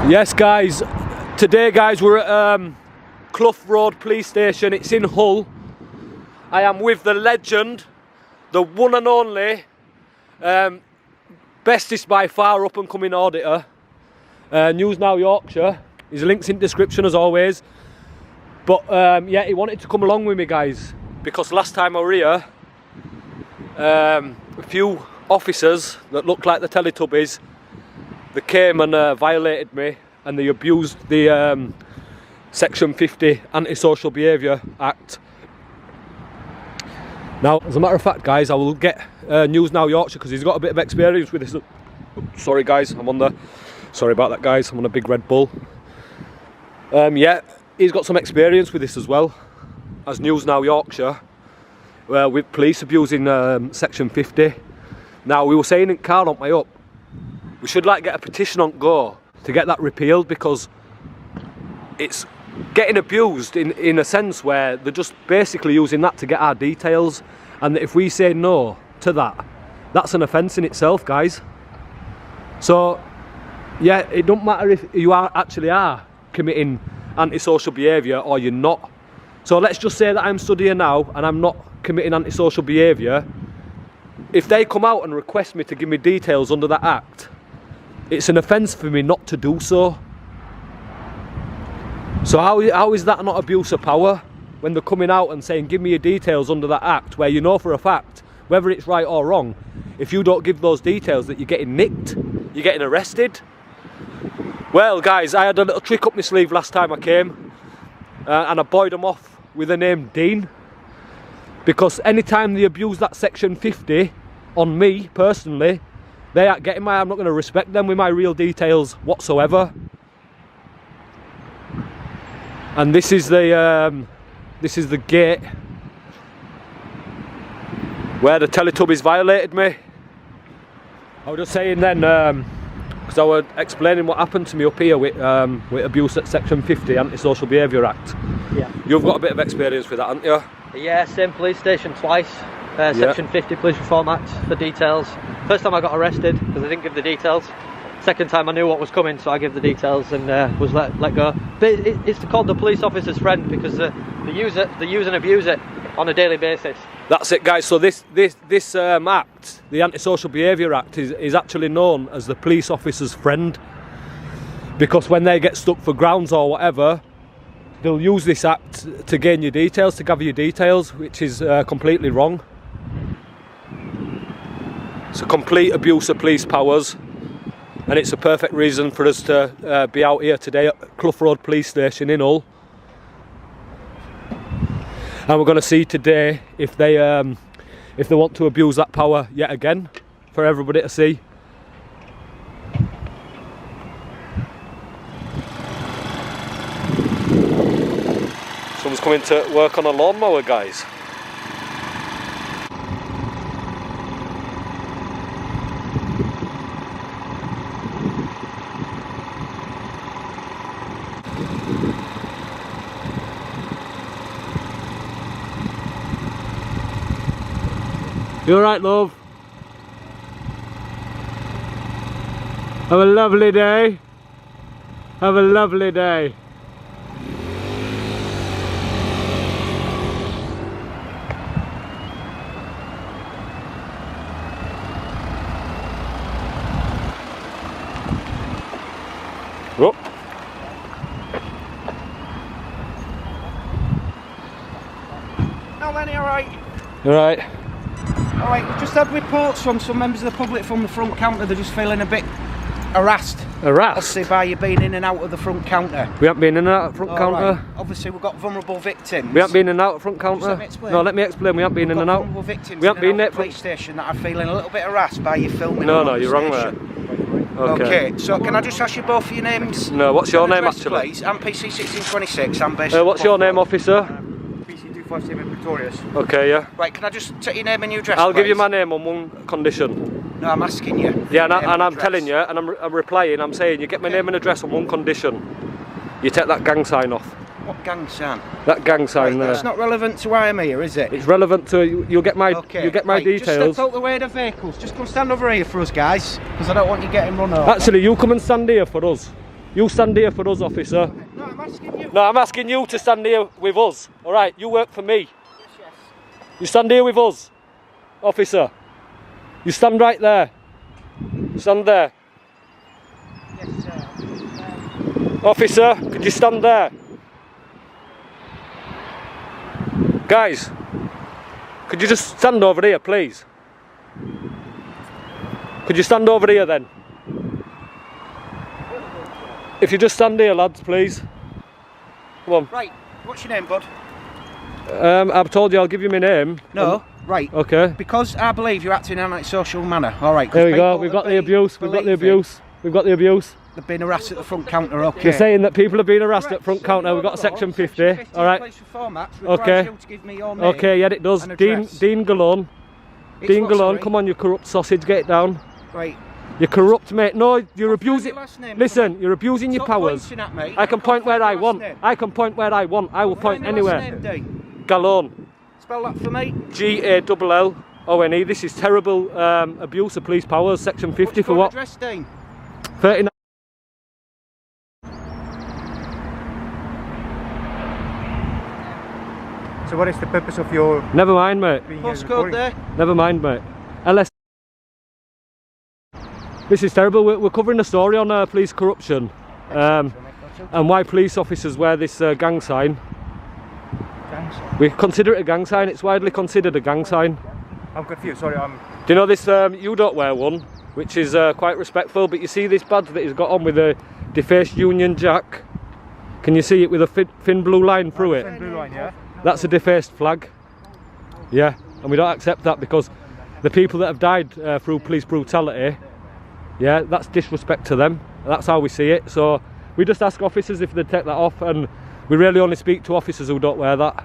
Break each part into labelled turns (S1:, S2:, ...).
S1: Yes guys, today guys we're at Clough Road Police Station. It's in Hull. I am with the legend, the one and only, bestest by far up and coming auditor, News Now Yorkshire. His link's in description as always. But yeah, he wanted to come along with me guys, because last time I were here, a few officers that looked like the Teletubbies, they came and violated me, and they abused the Section 50 Antisocial Behaviour Act. Now, as a matter of fact guys, I will get News Now Yorkshire, because he's got a bit of experience with this. Sorry guys, sorry about that guys, I'm on a big Red Bull. Yeah, he's got some experience with this as well, as News Now Yorkshire, with police abusing Section 50. Now, we were saying in car on my up, we should get a petition on go to get that repealed, because it's getting abused in a sense where they're just basically using that to get our details, and if we say no to that, that's an offence in itself guys. So yeah, it don't matter if you actually are committing antisocial behaviour or you're not. So let's just say that I'm studying now and I'm not committing antisocial behaviour. If they come out and request me to give me details under that act, it's an offence for me not to do so. So how is that not abuse of power, when they're coming out and saying give me your details under that act, where you know for a fact, whether it's right or wrong, if you don't give those details, that you're getting nicked, you're getting arrested. Well guys, I had a little trick up my sleeve last time I came, and I buoyed them off with the name Dean, because anytime they abuse that Section 50 on me personally, they aren't getting I'm not going to respect them with my real details whatsoever. And this is the gate where the Teletubbies violated me. I was just saying then, because I was explaining what happened to me up here with abuse at Section 50 Antisocial Behaviour Act. Yeah. You've got a bit of experience with that, haven't you?
S2: Yeah, same police station twice. Section 50 Police Reform Act for details. First time I got arrested because I didn't give the details. Second time I knew what was coming, so I gave the details and was let go. But it's called the police officer's friend, because they use and abuse it on a daily basis.
S1: That's it guys, so this act, the Antisocial Behaviour Act, is actually known as the police officer's friend, because when they get stuck for grounds or whatever, they'll use this act to gain your details, to gather your details, which is completely wrong. It's a complete abuse of police powers, and it's a perfect reason for us to be out here today at Clough Road Police Station in Hull. And we're going to see today if they want to abuse that power yet again, for everybody to see. Someone's coming to work on a lawnmower, guys. You alright, love? Have a lovely day. Have a lovely day. Oh.
S3: How many, alright?
S1: Alright.
S3: Alright, we've just had reports from some members of the public from the front counter. They're just feeling a bit harassed.
S1: Harassed?
S3: Obviously by you being in and out of the front counter.
S1: We haven't been in and out of the front counter.
S3: Right. Obviously we've got vulnerable victims.
S1: We haven't been in and out of the front counter.
S3: Let me explain.
S1: No, let me explain. We haven't been in and out.
S3: Vulnerable victims.
S1: We haven't been
S3: at
S1: there.
S3: the police station that are feeling a little bit harassed by you filming.
S1: No, you're wrong there.
S3: Okay, so can I just ask you both for your names?
S1: No, what's your name actually?
S3: Please? I'm PC 1626. I'm based.
S1: What's your name, officer?
S3: PC 257 Victorious.
S1: Okay, yeah.
S3: Right, can I just take your name and your address?
S1: I'll give you
S3: please?
S1: my name on one condition.
S3: No, I'm asking you.
S1: Yeah, and I'm telling you, and I'm replying, I'm saying, you get my name and address on one condition. You take that gang sign off.
S3: What gang sign?
S1: That gang sign there.
S3: That's not relevant to why I'm here, is it?
S1: It's relevant to, you'll get my, you get my
S3: right,
S1: details.
S3: Just step out the way of the vehicles. Just come stand over here for us, guys, because I don't want you getting run over.
S1: Actually, you come and stand here for us. You stand here for us, officer.
S3: No, I'm asking you.
S1: No, I'm asking you to stand here with us. All right, you work for me.
S3: Yes.
S1: You stand here with us, officer. You stand right there. Stand there.
S3: Yes, sir.
S1: Officer, could you stand there? Guys, could you just stand over here, please? Could you stand over here then? If you just stand here, lads, please. Come on.
S3: Right, what's your name, bud?
S1: I've told you I'll give you my name.
S3: No, right.
S1: Okay.
S3: Because I believe you're acting in an antisocial manner. All right.
S1: There we go. We've got the abuse. We've got the abuse. We've got the abuse.
S3: They've been harassed at the front counter. Okay.
S1: You're saying that people have been harassed
S3: Correct.
S1: at front counter. We've got a section 50.
S3: Section 50
S1: All right.
S3: place for formats
S1: Okay.
S3: requires you to give me your name
S1: Okay. Yeah, it does.
S3: and
S1: Dean
S3: address.
S1: Galone.
S3: It's
S1: Dean
S3: what,
S1: Galone.
S3: sorry?
S1: Come on, you corrupt sausage. Get it down.
S3: Right.
S1: You're corrupt, mate. No, you're
S3: What's
S1: abusing.
S3: your last name?
S1: Listen, you're abusing your
S3: Stop
S1: powers.
S3: pointing at me.
S1: I can point where I
S3: Find your
S1: want.
S3: last name.
S1: I can point where I want. I will point
S3: Find your last
S1: anywhere.
S3: name, D.
S1: Galone.
S3: Spell that for me.
S1: Gallone. This is terrible abuse of police powers. Section 50
S3: What's
S1: for
S3: your
S1: what?
S3: address, Dean?
S1: 39.
S4: So what is the purpose of your
S1: Never mind, mate.
S4: being here
S3: Postcode
S4: recording?
S3: there.
S1: Never mind, mate. LS. This is terrible. We're covering a story on police corruption and why police officers wear this gang sign. We consider it a gang sign. It's widely considered a gang sign.
S4: I'm confused, sorry, I'm...
S1: Do you know this? You don't wear one, which is quite respectful. But you see this badge that he's got on with a defaced Union Jack. Can you see it with a thin blue line through it?
S4: Blue line, yeah?
S1: That's a defaced flag. Yeah, and we don't accept that because the people that have died through police brutality, yeah, that's disrespect to them. That's how we see it. So we just ask officers if they take that off, and we really only speak to officers who don't wear that.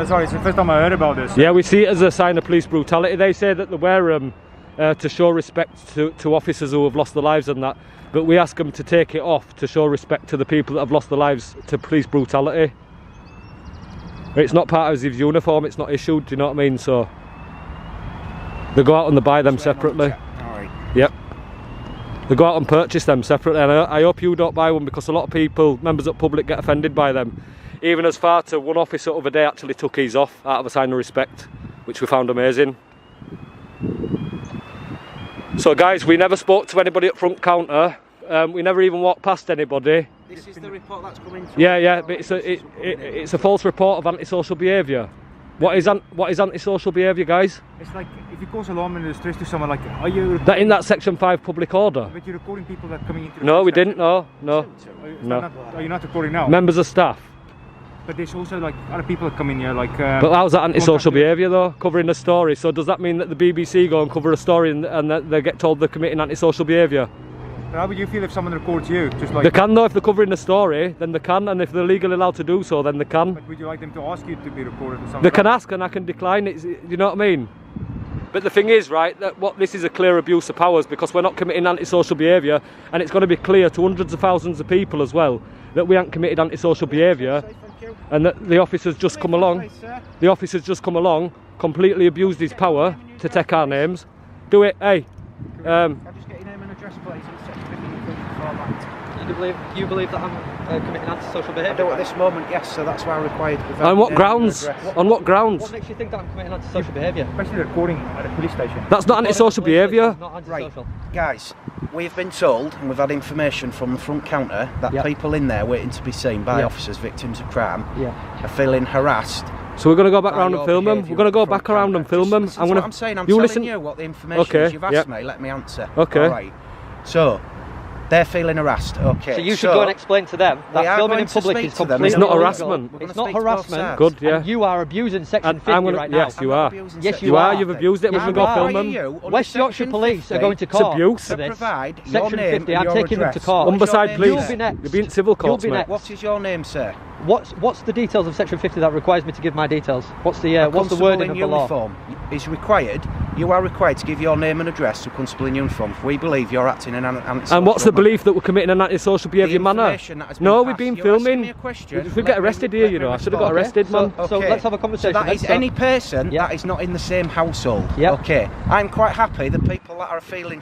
S4: Sorry, it's the first time I heard about this.
S1: Yeah, we see it as a sign of police brutality. They say that they wear them to show respect to officers who have lost their lives and that, but we ask them to take it off to show respect to the people that have lost their lives to police brutality. It's not part of his uniform, it's not issued, do you know what I mean? So they go out and they buy them separately.
S3: Alright.
S1: Yep. They go out and purchase them separately, and I hope you don't buy one, because a lot of people, members of the public, get offended by them. Even as far to one officer the other day actually took his off out of a sign of respect, which we found amazing. So guys, we never spoke to anybody at front counter. We never even walked past anybody.
S3: This is the report that's coming through.
S1: Yeah, but it's a false report of antisocial behaviour. What is antisocial behaviour, guys?
S4: It's like, if you cause alarm and distress to someone, like, are you...
S1: That in that section 5 public order?
S4: But you're recording people that are coming into the...
S1: No, we
S4: section.
S1: didn't, no.
S4: Are you not recording now?
S1: Members of staff.
S4: But there's also, like, other people that come in here, like...
S1: But how's that antisocial
S4: contacting-
S1: behaviour though, covering a story? So does that mean that the BBC go and cover a story and that they get told they're committing antisocial behaviour?
S4: But how would you feel if someone records you? Just like...
S1: They can though, if they're covering a story, then they can, and if they're legally allowed to do so, then they can.
S4: But would you like them to ask you to be recorded or something?
S1: They can ask and I can decline it, you know what I mean? But the thing is, right, that this is a clear abuse of powers, because we're not committing antisocial behaviour, and it's going to be clear to hundreds of thousands of people as well that we haven't committed antisocial behaviour, and that the officer's just come along, completely abused his power to take our names. Do it, hey.
S3: I'll just get your name and address, please, and section 50 format.
S2: You believe that I'm committing antisocial
S3: I
S2: behaviour?
S3: do at this moment, yes, so that's why I required...
S1: On what grounds? On what grounds?
S2: What makes you think that I'm committing antisocial behaviour?
S4: Especially recording at a police station.
S1: That's not antisocial behaviour.
S2: Not
S3: Right,
S2: antisocial.
S3: guys, we've been told, and we've had information from the front counter, that
S2: Yep.
S3: people in there waiting to be seen by
S2: Yep.
S3: officers, victims of crime,
S2: Yeah.
S3: are feeling harassed.
S1: So we're going to go back
S3: by
S1: around and
S3: your
S1: film them.
S3: behaviour
S1: We're going to go
S3: at the
S1: back
S3: front
S1: around and
S3: counter.
S1: film
S3: Just
S1: them.
S3: listen to what I'm saying. I'm
S1: you
S3: telling
S1: listen.
S3: you what the information
S1: Okay,
S3: is. You've asked
S1: yep.
S3: me, let me answer.
S1: Okay.
S3: All right. So, they're feeling harassed. Okay.
S2: So you should go and explain to them
S3: we
S2: that
S3: are
S2: filming
S3: going
S2: in
S3: to
S2: public
S3: speak
S2: is
S3: to them.
S2: completely
S1: It's not
S2: illegal.
S1: harassment.
S3: We're gonna
S2: It's not
S3: speak to both
S2: harassment.
S3: sides.
S1: Good, yeah.
S2: And you are abusing Section 50
S1: I'm gonna,
S2: right now.
S1: yes, you are.
S2: Yes,
S1: You are.
S2: are.
S1: You've abused it. We're
S2: Yes,
S1: going to
S2: you
S1: go
S2: are.
S1: film
S3: Why are
S1: them.
S3: you, under
S2: West Yorkshire
S3: Section
S2: Police
S3: 50,
S2: are going to
S1: It's
S2: court
S1: abuse.
S2: for
S3: to
S2: this.
S3: provide your
S2: Section
S3: name
S2: 50,
S3: and
S2: I'm
S3: your
S2: taking them to
S3: address.
S2: court.
S3: What's your
S1: Umberside,
S3: name,
S1: please.
S2: You'll
S3: sir?
S2: be next.
S1: You're being civil courts,
S2: be
S1: mate.
S2: next.
S3: What is your name, sir?
S2: What's the details of Section 50 that requires me to give my details? What's the
S3: Constable
S2: wording
S3: in
S2: of the law?
S3: uniform is required. You are required to give your name and address to constable in uniform. We believe you're acting in an antisocial
S1: And what's the
S3: manner.
S1: belief that we're committing an antisocial behaviour manner?
S3: information that has been
S1: No,
S3: passed,
S1: we've been
S3: you're asking
S1: filming.
S3: me a question,
S1: We get
S3: let me-
S1: arrested here,
S3: let
S1: you
S3: me
S1: know. I should have got
S3: respond.
S1: arrested, man.
S2: So let's have a conversation.
S3: So that
S2: then.
S3: is
S2: So-
S3: any person
S2: Yep.
S3: that is not in the same household.
S2: Yep.
S3: Okay. I'm quite happy that people that are feeling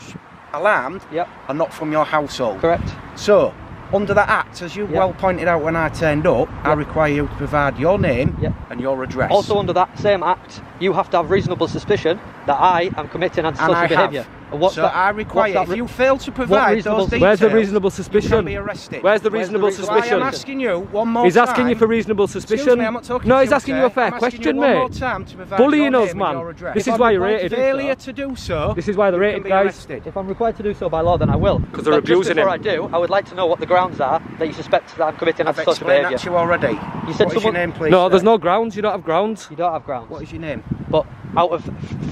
S3: alarmed
S2: Yep.
S3: are not from your household.
S2: Correct.
S3: So, under that act, as you well pointed out when I turned up, I require you to provide your name and your address.
S2: Also under that same act, you have to have reasonable suspicion that I am committing antisocial behaviour.
S3: So I require, if you fail to provide those details,
S1: where's the reasonable suspicion?
S3: you can be arrested.
S1: Where's the reasonable suspicion?
S3: So I am asking you one more
S1: He's
S3: time.
S1: asking you for reasonable suspicion.
S3: Excuse me, I'm not talking
S1: no,
S3: to
S1: he's
S3: you,
S1: asking
S3: sir.
S1: you a fair
S3: I'm asking
S1: question,
S3: you one more
S1: mate.
S3: time to provide
S1: Bullying
S3: your
S1: us,
S3: name and
S1: man.
S3: your address.
S1: This
S3: If
S1: is why
S3: I'm
S1: you're rated.
S3: failure to do so,
S1: This is why they're
S3: you
S1: rated,
S3: can be
S1: guys.
S3: arrested.
S2: If I'm required to do so by law, then I will.
S1: Because they're
S2: But
S1: abusing
S2: just before
S1: him.
S2: I do, I would like to know what the grounds are that you suspect that I'm committing
S3: I've
S2: antisocial
S3: explained
S2: behaviour.
S3: that to you already.
S2: You said
S3: What is your
S2: someone-
S3: name, please?
S1: No,
S3: sir?
S1: there's no grounds. You don't have grounds.
S2: You don't have grounds.
S3: What is your name?
S2: But out of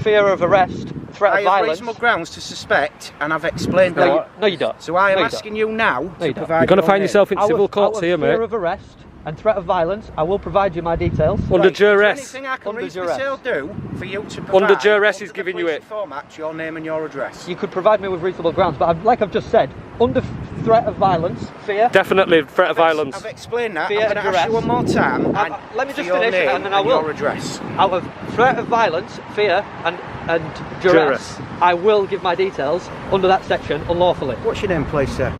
S2: fear of arrest, threat
S3: I
S2: of
S3: have
S2: violence.
S3: reasonable grounds to suspect, and I've explained
S2: No,
S3: that.
S2: no, you don't.
S3: So I am
S2: No, you
S3: asking you now to
S2: you don't.
S3: provide
S1: You're going to
S3: your
S1: find
S3: name.
S1: yourself in
S2: Out
S1: civil
S2: of
S1: courts here,
S2: fear
S1: mate.
S2: of arrest and threat of violence, I will provide you my details.
S1: Under
S3: Right,
S1: duress.
S3: Is there anything I can
S2: Under
S3: reasonably
S2: duress.
S3: do for you to provide?
S1: Under duress, he's
S3: under the
S1: giving you
S3: police
S1: it.
S3: Reform Act, your name and your address.
S2: You could provide me with reasonable grounds, but like I've just said, under threat of violence, fear.
S1: Definitely threat of violence.
S3: I've explained that.
S2: Fear
S3: I'm going
S2: and
S3: to ask you
S2: duress.
S3: one more time.
S2: Uh,
S3: and
S2: let me
S3: for
S2: just
S3: your
S2: finish it
S3: name
S2: and then I will.
S3: Your address.
S2: Out of threat of violence, fear, and duress, I will give my details under that section unlawfully.
S3: What's your name, please, sir?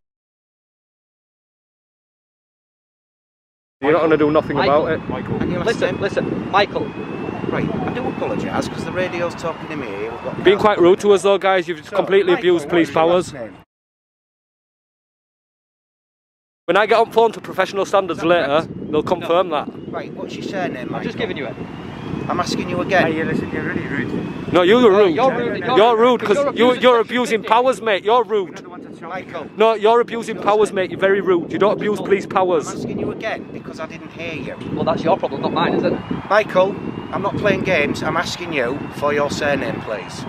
S1: You're not going to do nothing
S2: Michael.
S1: about it.
S4: Michael.
S3: And your last name?
S2: Listen, Michael.
S3: Right, I do apologise because the radio's talking to me here. We've got
S1: Being quite rude to us though, guys. You've
S3: So,
S1: completely
S3: Michael,
S1: abused
S3: what
S1: police
S3: is your
S1: powers.
S3: last name?
S1: When I get on phone to professional standards later, they'll confirm that.
S3: Right, what's your surname, Michael?
S2: I'm just giving you it.
S3: I'm asking you again.
S4: Hey, listen, you're really rude.
S1: No, you're rude.
S2: You're rude.
S1: You're rude because you're
S2: Section
S1: abusing
S2: 50.
S1: powers, mate. You're rude.
S3: Michael,
S1: No, you're abusing powers, mate. You're very rude. You don't abuse police
S3: I'm
S1: powers.
S3: asking you again because I didn't hear you.
S2: Well, that's your problem, not mine, isn't it?
S3: Michael, I'm not playing games. I'm asking you for your surname, please.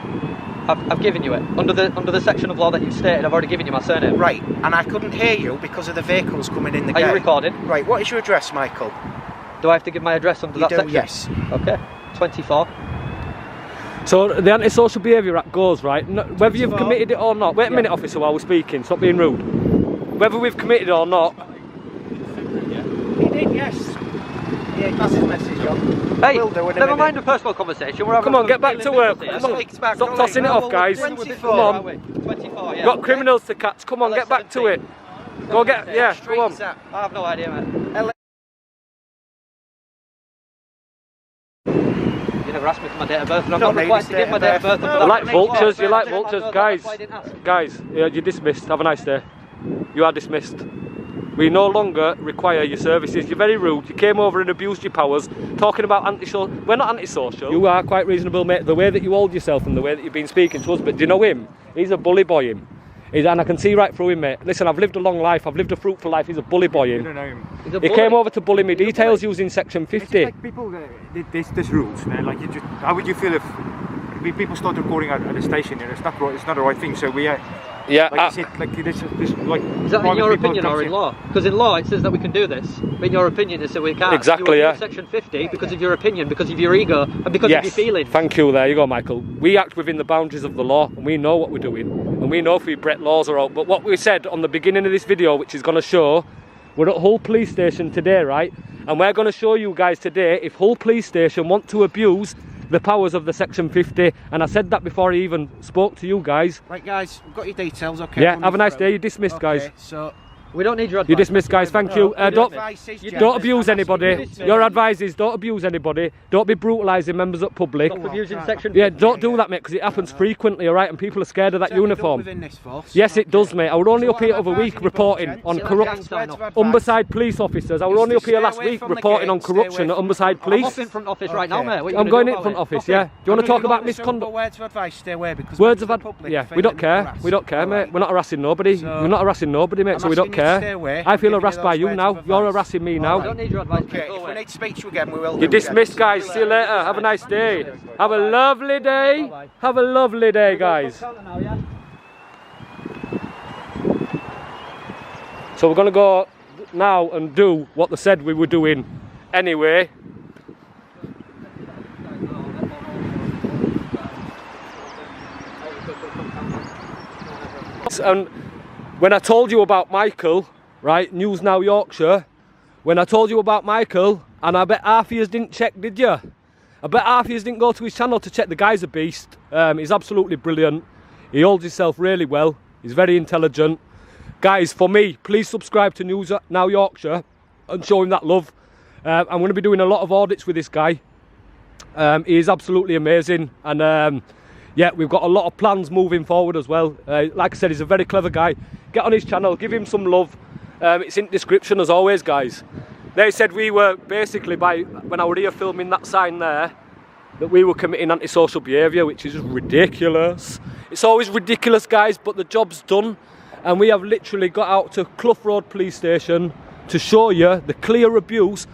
S2: I've given you it. Under the section of law that you've stated, I've already given you my surname.
S3: Right, and I couldn't hear you because of the vehicles coming in the
S2: Are
S3: gate.
S2: you recording?
S3: Right, what is your address, Michael?
S2: Do I have to give my address under
S3: You
S2: that
S3: do,
S2: section?
S3: yes.
S2: Okay. 24.
S1: So the Antisocial Behaviour Act goes, right, whether you've
S3: Well,
S1: committed it or not. Wait a minute, officer, while we're speaking. Stop being rude. Whether we've committed it or not.
S3: He did, yes. Yeah, pass his message on.
S2: Hey,
S3: Will do in a
S2: never
S3: minute.
S2: mind the personal conversation. We're having
S1: Come on,
S2: a
S1: get back to
S2: feeling
S1: work.
S2: difference
S1: Come
S2: here.
S1: on. Stop tossing it off, guys.
S3: 24.
S1: Come on.
S2: 24, yeah.
S1: Got criminals to catch. Come on, get back to it. Go get, yeah,
S3: Straight
S1: go on.
S3: as that.
S2: I have no idea, mate. You never asked me for my date of birth, and I'm
S3: Don't
S2: not
S3: need
S2: required
S3: his
S2: to give my date of birth.
S3: No,
S2: until
S1: You
S2: I
S1: like
S2: make
S1: vultures,
S2: sure.
S1: you like
S2: I know,
S1: vultures,
S2: that's
S1: guys.
S2: why I didn't ask.
S1: Guys, yeah, you're dismissed. Have a nice day. You are dismissed. We no longer require your services. You're very rude. You came over and abused your powers, talking about antisocial. We're not antisocial. You are quite reasonable, mate. The way that you hold yourself and the way that you've been speaking to us. But do you know him? He's a bully boy, him. And I can see right through him, mate. Listen, I've lived a long life. I've lived a fruitful life. He's a bully boy,
S4: You
S1: him.
S4: don't know him.
S2: He's a
S1: He
S2: bully.
S1: came over to bully me details using section
S4: It's
S1: 50.
S4: like people, there's rules, man. Like, how would you feel if people start recording at the station? You know, it's not right. It's not the right thing. So we,
S1: Yeah,
S4: like you said, like this, like.
S2: Is that in your opinion or in law? Because in law it says that we can do this, but in your opinion it says we can't.
S1: Exactly,
S2: you
S1: yeah.
S2: Section 50 because of your opinion, because of your ego, and because of your
S1: yes,
S2: feelings.
S1: thank you. There you go, Michael. We act within the boundaries of the law, and we know what we're doing, and we know if we break laws or out. But what we said on the beginning of this video, which is going to show, we're at Hull Police Station today, right? And we're going to show you guys today if Hull Police Station want to abuse the powers of the Section 50, and I said that before I even spoke to you guys.
S3: Right, guys, we've got your details, okay?
S1: Yeah, have a nice day. You're dismissed,
S3: Okay,
S1: guys.
S3: so
S2: We don't need your advice.
S1: You're dismissed, guys. Thank you. Don't
S3: don't
S1: abuse anybody. Your advice is don't abuse anybody. Don't be brutalising members of public.
S2: Stop abusing Section 50.
S1: Yeah, don't do that, mate, because it happens frequently, all right? And people are scared of that uniform. Yes, it does, mate. I was only up here over a week reporting on corrupt Humberside police officers. I was only up here last week reporting on corruption at Humberside
S2: I'm off
S1: police.
S2: in front office right now, mate. What are you
S1: I'm
S2: gonna
S1: going
S2: do
S1: in
S2: about
S1: front
S2: it?
S1: office, yeah? Do you want to talk about misconduct?
S3: Words of advice, stay away because
S1: Words of advice, yeah, we don't care. We don't care, mate. We're not harassing nobody. We're not harassing nobody, mate, so we don't care. I feel harassed by you now. You're harassing me
S2: I
S1: now.
S2: don't need your advice,
S3: Okay,
S2: mate. Go
S3: if we
S2: away.
S3: need to speak to you again, we will.
S1: You're dismissed, guys. See you later. Have a nice day. Have a lovely day. Have a lovely day, guys. So we're going to go now and do what they said we were doing anyway. And when I told you about Michael, right, News Now Yorkshire, when I told you about Michael, and I bet half of you didn't check, did you? I bet half of you didn't go to his channel to check. The guy's a beast. He's absolutely brilliant. He holds himself really well. He's very intelligent. Guys, for me, please subscribe to News Now Yorkshire and show him that love. I'm going to be doing a lot of audits with this guy. He is absolutely amazing, and yeah, we've got a lot of plans moving forward as well. Like I said, he's a very clever guy. Get on his channel, give him some love. It's in the description as always, guys. They said we were basically, when I were here filming that sign there, that we were committing antisocial behaviour, which is ridiculous. It's always ridiculous, guys, but the job's done. And we have literally got out to Clough Road Police Station to show you the clear abuse.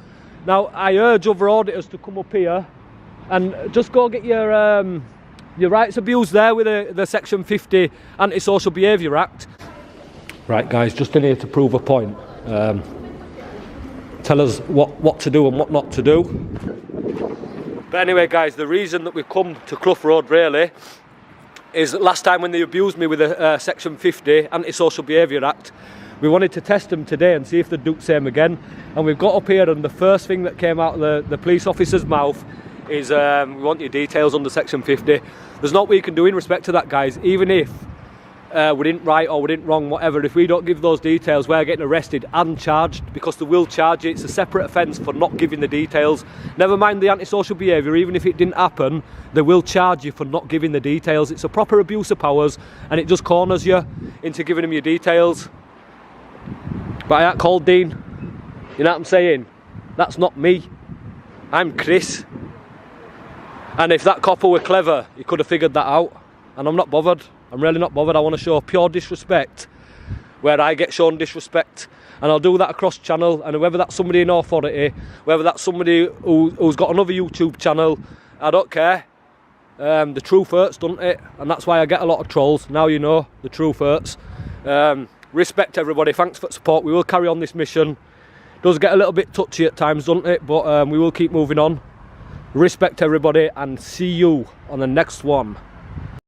S1: Now, I urge other auditors to come up here and just go get your rights abused there with the Section 50 Antisocial Behaviour Act. Right, guys, just in here to prove a point. Tell us what to do and what not to do. But anyway, guys, the reason that we've come to Clough Road, really, is that last time when they abused me with a Section 50 Antisocial Behaviour Act, we wanted to test them today and see if they'd do the same again. And we've got up here, and the first thing that came out of the police officer's mouth is, we want your details under Section 50. There's not what you can do in respect to that, guys. Even if we didn't right or we didn't wrong, whatever, if we don't give those details, we're getting arrested and charged, because they will charge you. It's a separate offence for not giving the details. Never mind the antisocial behaviour, even if it didn't happen, they will charge you for not giving the details. It's a proper abuse of powers, and it just corners you into giving them your details. But I ain't called Dean. You know what I'm saying? That's not me. I'm Chris. And if that copper were clever, he could have figured that out. And I'm not bothered. I'm really not bothered. I want to show pure disrespect where I get shown disrespect. And I'll do that across channel. And whether that's somebody in authority, whether that's somebody who's got another YouTube channel, I don't care. The truth hurts, doesn't it? And that's why I get a lot of trolls. Now you know, the truth hurts. Respect everybody. Thanks for the support. We will carry on this mission. Does get a little bit touchy at times, doesn't it? But we will keep moving on. Respect everybody, and see you on the next one.